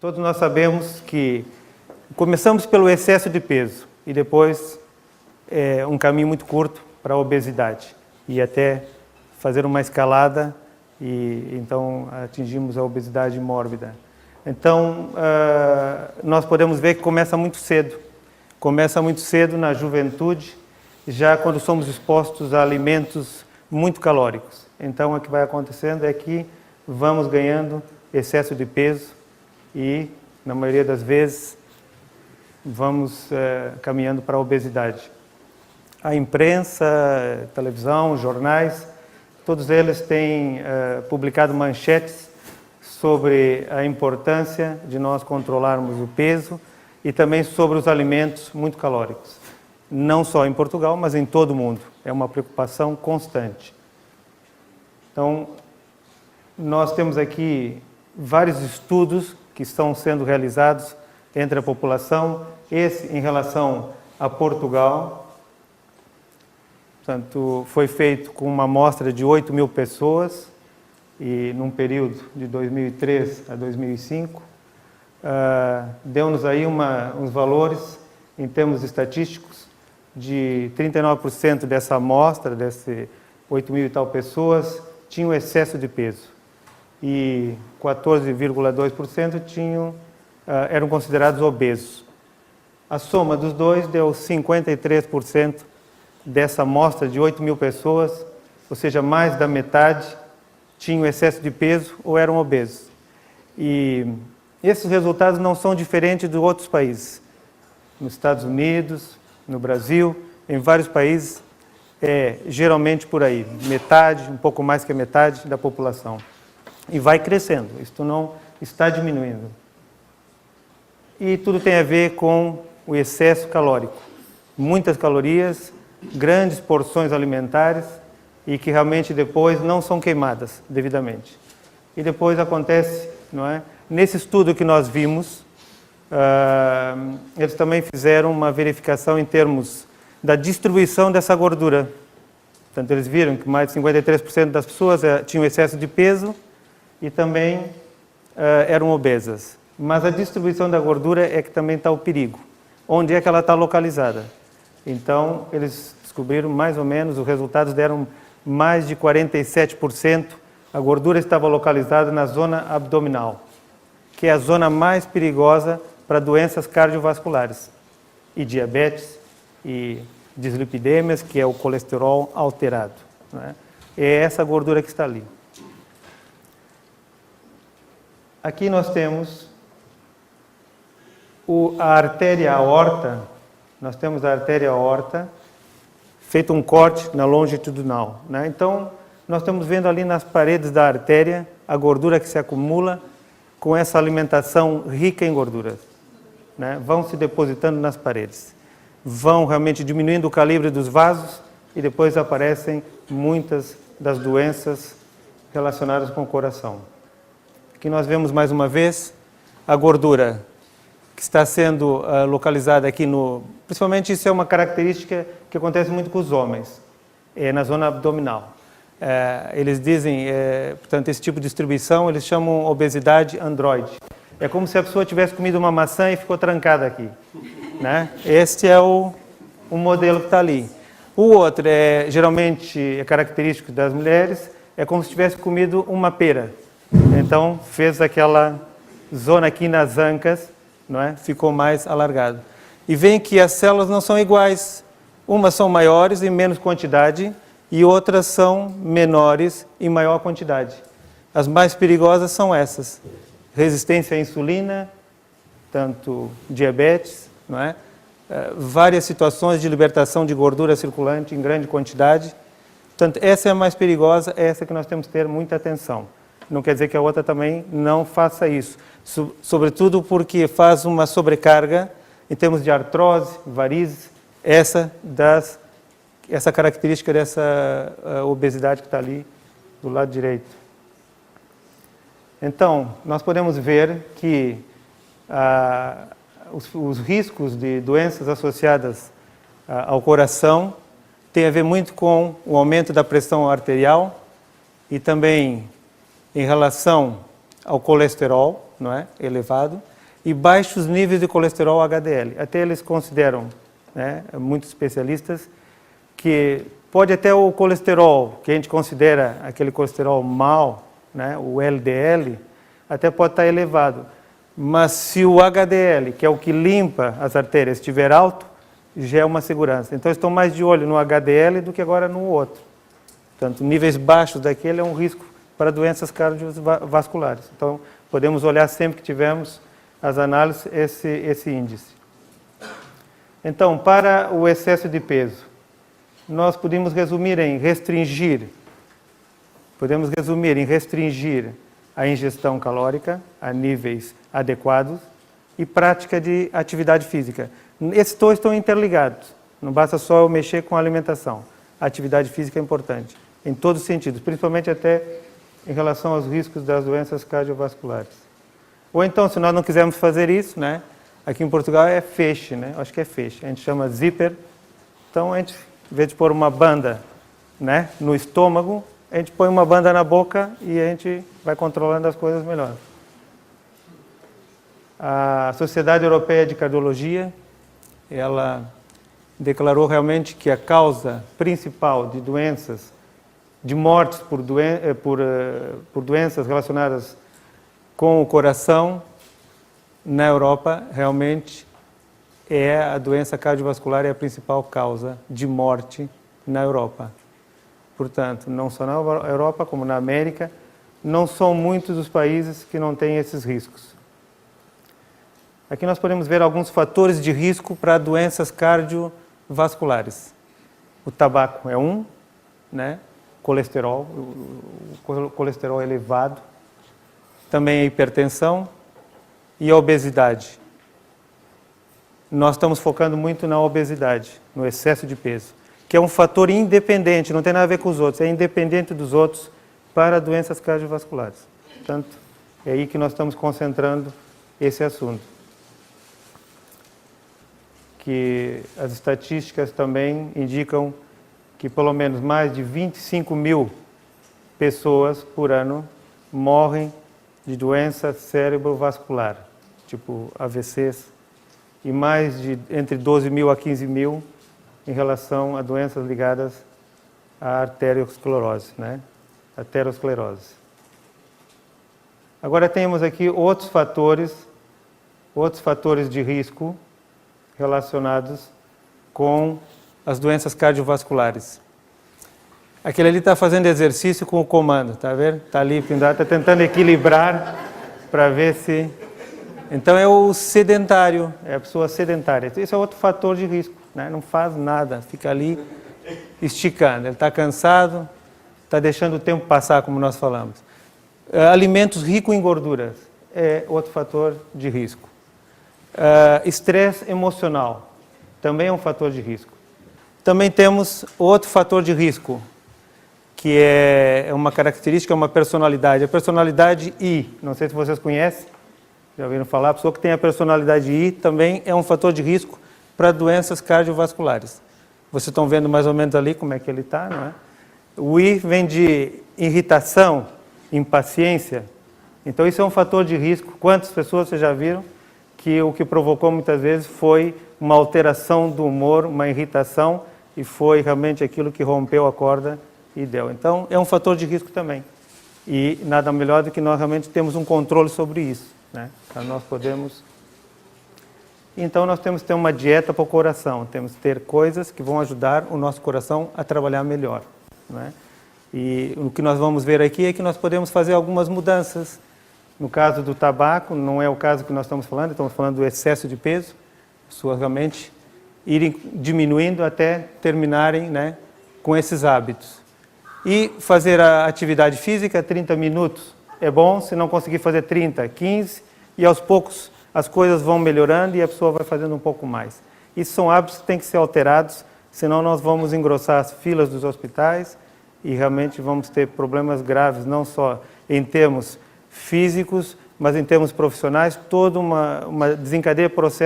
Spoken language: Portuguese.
Todos nós sabemos que começamos pelo excesso de peso e depois um caminho muito curto para a obesidade e até fazer uma escalada e então atingimos a obesidade mórbida. Então, nós podemos ver que começa muito cedo. Começa muito cedo na juventude, já quando somos expostos a alimentos muito calóricos. Então, o que vai acontecendo é que vamos ganhando excesso de peso e, na maioria das vezes, vamos caminhando para a obesidade. A imprensa, televisão, jornais, todos eles têm publicado manchetes sobre a importância de nós controlarmos o peso e também sobre os alimentos muito calóricos. Não só em Portugal, mas em todo o mundo. É uma preocupação constante. Então, nós temos aqui vários estudos que estão sendo realizados entre a população. Esse em relação a Portugal. Portanto, foi feito com uma amostra de 8.000 pessoas e num período de 2003 a 2005. Deu-nos aí uns valores em termos estatísticos de 39% dessa amostra, desse 8.000 e tal pessoas, tinham excesso de peso e 14,2% eram considerados obesos. A soma dos dois deu 53% dessa amostra de 8.000 pessoas, ou seja, mais da metade tinham excesso de peso ou eram obesos. E esses resultados não são diferentes de outros países. Nos Estados Unidos, no Brasil, em vários países, geralmente por aí, metade, um pouco mais que a metade da população. E vai crescendo, isto não está diminuindo. E tudo tem a ver com o excesso calórico. Muitas calorias, grandes porções alimentares e que realmente depois não são queimadas devidamente. E depois acontece, não é? Nesse estudo que nós vimos, eles também fizeram uma verificação em termos da distribuição dessa gordura. Portanto, eles viram que mais de 53% das pessoas tinham excesso de peso e também eram obesas. Mas a distribuição da gordura é que também está o perigo. Onde é que ela está localizada? Então, eles descobriram mais ou menos, os resultados deram mais de 47%, a gordura estava localizada na zona abdominal, que é a zona mais perigosa para doenças cardiovasculares, e diabetes, e dislipidemias, que é o colesterol alterado. Né? É essa gordura que está ali. Aqui nós temos a artéria aorta. Nós temos a artéria aorta, feito um corte na longitudinal. Né? Então, nós estamos vendo ali nas paredes da artéria a gordura que se acumula com essa alimentação rica em gorduras. Né? Vão se depositando nas paredes. Vão realmente diminuindo o calibre dos vasos e depois aparecem muitas das doenças relacionadas com o coração. Aqui nós vemos mais uma vez a gordura que está sendo localizada aqui principalmente isso é uma característica que acontece muito com os homens, na zona abdominal. Eles dizem, portanto, esse tipo de distribuição, eles chamam obesidade androide. É como se a pessoa tivesse comido uma maçã e ficou trancada aqui. Né? Este é o modelo que está ali. O outro, geralmente, é característico das mulheres, é como se tivesse comido uma pera. Então, fez aquela zona aqui nas ancas, não é? Ficou mais alargado. E veem que as células não são iguais. Umas são maiores em menos quantidade e outras são menores em maior quantidade. As mais perigosas são essas. Resistência à insulina, tanto diabetes, não é? Várias situações de libertação de gordura circulante em grande quantidade. Portanto, essa é a mais perigosa, é essa que nós temos que ter muita atenção. Não quer dizer que a outra também não faça isso. Sobretudo porque faz uma sobrecarga em termos de artrose, varizes, essa característica dessa obesidade que está ali do lado direito. Então, nós podemos ver que os riscos de doenças associadas ao coração têm a ver muito com o aumento da pressão arterial e também em relação ao colesterol, não é, elevado, e baixos níveis de colesterol HDL. Até eles consideram, né, muitos especialistas, que pode até o colesterol, que a gente considera aquele colesterol mau, né, o LDL, até pode estar elevado. Mas se o HDL, que é o que limpa as artérias, estiver alto, já é uma segurança. Então, estão mais de olho no HDL do que agora no outro. Portanto, níveis baixos daquele é um risco para doenças cardiovasculares. Então, podemos olhar sempre que tivermos as análises esse índice. Então, para o excesso de peso, nós podemos resumir em restringir a ingestão calórica a níveis adequados e prática de atividade física. Esses dois estão interligados, não basta só eu mexer com a alimentação. A atividade física é importante, em todos os sentidos, principalmente até em relação aos riscos das doenças cardiovasculares. Ou então, se nós não quisermos fazer isso, né, aqui em Portugal é feixe, né, acho que é feixe, a gente chama zíper. Então, a gente, em vez de pôr uma banda, né, no estômago, a gente põe uma banda na boca e a gente vai controlando as coisas melhor. A Sociedade Europeia de Cardiologia, ela declarou realmente que a causa principal de doenças, de mortes por doenças relacionadas com o coração na Europa, realmente é a doença cardiovascular, é a principal causa de morte na Europa. Portanto, não só na Europa, como na América, não são muitos os países que não têm esses riscos. Aqui nós podemos ver alguns fatores de risco para doenças cardiovasculares. O tabaco é um, né? Colesterol, o colesterol elevado, também a hipertensão e a obesidade. Nós estamos focando muito na obesidade, no excesso de peso, que é um fator independente, não tem nada a ver com os outros, é independente dos outros para doenças cardiovasculares. Portanto, é aí que nós estamos concentrando esse assunto. Que as estatísticas também indicam que pelo menos mais de 25 mil pessoas por ano morrem de doença cerebrovascular, tipo AVCs, e mais de entre 12 mil a 15 mil em relação a doenças ligadas à arteriosclerose, né? Aterosclerose. Agora temos aqui outros fatores de risco relacionados com as doenças cardiovasculares. Aquele ali está fazendo exercício com o comando, tá vendo? Está ali pendurado, está tentando equilibrar para ver se... Então é o sedentário, é a pessoa sedentária. Esse é outro fator de risco, né? Não faz nada, fica ali esticando. Ele está cansado, está deixando o tempo passar, como nós falamos. Alimentos ricos em gorduras é outro fator de risco. Estresse emocional também é um fator de risco. Também temos outro fator de risco, que é uma característica, uma personalidade. A personalidade I, não sei se vocês conhecem, já ouviram falar, a pessoa que tem a personalidade I também é um fator de risco para doenças cardiovasculares. Vocês estão vendo mais ou menos ali como é que ele está, não é? O I vem de irritação, impaciência. Então isso é um fator de risco. Quantas pessoas vocês já viram que o que provocou muitas vezes foi uma alteração do humor, uma irritação, e foi realmente aquilo que rompeu a corda e deu. Então, é um fator de risco também. E nada melhor do que nós realmente temos um controle sobre isso, né? Para nós podemos... Então, nós temos que ter uma dieta para o coração, temos que ter coisas que vão ajudar o nosso coração a trabalhar melhor, né? E o que nós vamos ver aqui é que nós podemos fazer algumas mudanças. No caso do tabaco, não é o caso que nós estamos falando do excesso de peso, pessoas realmente irem diminuindo até terminarem, né, com esses hábitos. E fazer a atividade física, 30 minutos é bom, se não conseguir fazer 30, 15, e aos poucos as coisas vão melhorando e a pessoa vai fazendo um pouco mais. Isso são hábitos que têm que ser alterados, senão nós vamos engrossar as filas dos hospitais e realmente vamos ter problemas graves, não só em termos físicos, mas em termos profissionais, toda uma desencadeia processo